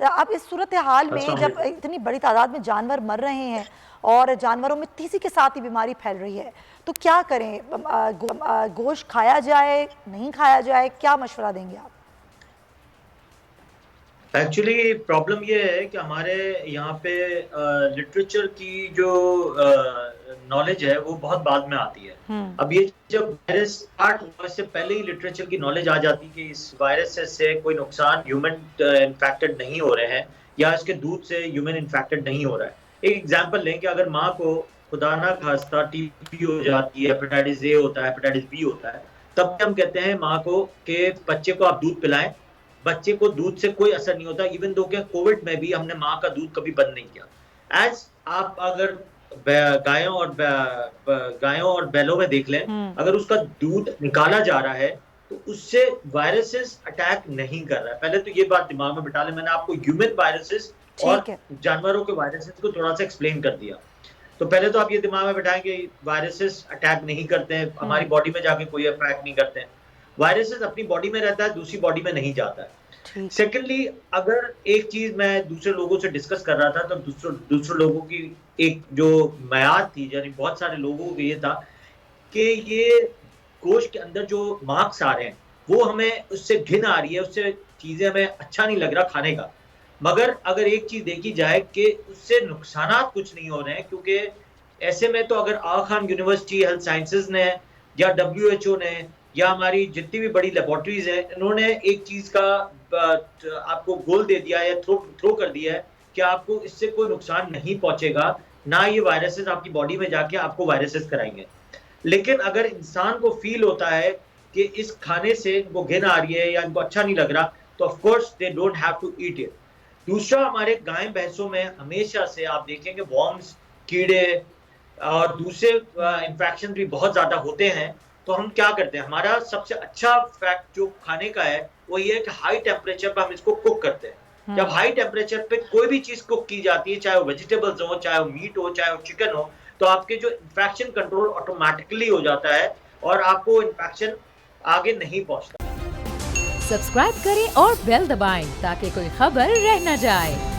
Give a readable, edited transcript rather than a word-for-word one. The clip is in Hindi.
अब इस सूरत हाल में अस्सलाम जब वालेकुम। इतनी बड़ी तादाद में जानवर मर रहे हैं और जानवरों में तेजी के साथ ही बीमारी फैल रही है, तो क्या करें? गोश्त खाया जाए, नहीं खाया जाए, क्या मशवरा देंगे आप? एक्चुअली प्रॉब्लम ये है कि हमारे यहाँ पे लिटरेचर की जो नॉलेज है वो बहुत बाद में आती है। हम्म। अब ये जब वायरस स्टार्ट हुआ इससे पहले ही लिटरेचर की नॉलेज आ जाती कि इस वायरस से कोई नुकसान ह्यूमन इन्फेक्टेड नहीं हो रहे हैं या इसके दूध से ह्यूमन इन्फेक्टेड नहीं हो रहा है। एक एग्जांपल लें कि अगर माँ को खुदा ना खास्ता टीबी हो जाती है, हेपेटाइटिस ए होता है, हेपेटाइटिस बी होता है, तब भी हम कहते हैं माँ को कि बच्चे को आप दूध पिलाएं। बच्चे को दूध से कोई असर नहीं होता। इवन दो कि कोविड में भी हमने माँ का दूध कभी बंद नहीं किया। एज आप अगर गायों और बैलों में देख लें, हम्म। अगर उसका दूध निकाला जा रहा है तो उससे वायरसेस अटैक नहीं कर रहा है। पहले तो ये बात दिमाग में बिठा लें। मैंने आपको ह्यूमन वायरसेस और ठीक है। जानवरों के वायरसेस को थोड़ा सा एक्सप्लेन कर दिया। तो पहले तो आप ये दिमाग में बिठाएं कि वायरसेस अटैक नहीं करते हैं, हमारी हम्म। बॉडी में जाके कोई अटैक नहीं करते हैं। वायरसेस अपनी बॉडी में रहता है, दूसरी बॉडी में नहीं जाता है। ठीक है। सेकेंडली, अगर एक चीज मैं दूसरे लोगों से डिस्कस कर रहा था तो दूसरे लोगों की एक जो मयाद थी, यानी बहुत सारे लोगों को ये था कि ये गोश्त के अंदर जो मार्क्स आ रहे हैं वो हमें उससे घिन आ रही है, उससे चीजें हमें अच्छा नहीं लग रहा खाने का। मगर अगर एक चीज देखी जाए कि उससे नुकसानात कुछ नहीं हो रहे हैं, क्योंकि ऐसे में तो अगर आगा खान यूनिवर्सिटी हेल्थ साइंसेज ने या डब्ल्यूएचओ ने या हमारी जितनी भी बड़ी लेबोरेटरीज हैं, इन्होंने एक चीज का आपको गोल दे दिया है, थ्रो कर दिया है कि आपको इससे कोई नुकसान नहीं पहुंचेगा, ना ये वायरसेस आपकी बॉडी में जाके आपको वायरसेस कराएंगे। लेकिन अगर इंसान को फील होता है कि इस खाने से इनको घिन आ रही है या इनको अच्छा नहीं लग रहा, तो of course they don't have to eat it. दूसरा, हमारे गाय भैंसों में हमेशा से आप देखेंगे वॉर्म्स, कीड़े और दूसरे इन्फेक्शन भी बहुत ज्यादा होते हैं। तो हम क्या करते हैं, हमारा सबसे अच्छा फैक्ट जो खाने का है वो ये है कि हाई टेम्परेचर पर हम इसको कुक करते हैं। जब हम्म। हाई टेम्परेचर पे कोई भी चीज कुक की जाती है, चाहे वो वेजिटेबल्स हो, चाहे वो मीट हो, चाहे वो चिकन हो, तो आपके जो इन्फेक्शन कंट्रोल ऑटोमेटिकली हो जाता है और आपको इन्फेक्शन आगे नहीं पहुंचता। सब्सक्राइब करें और बेल दबाएं ताकि कोई खबर रह न जाए।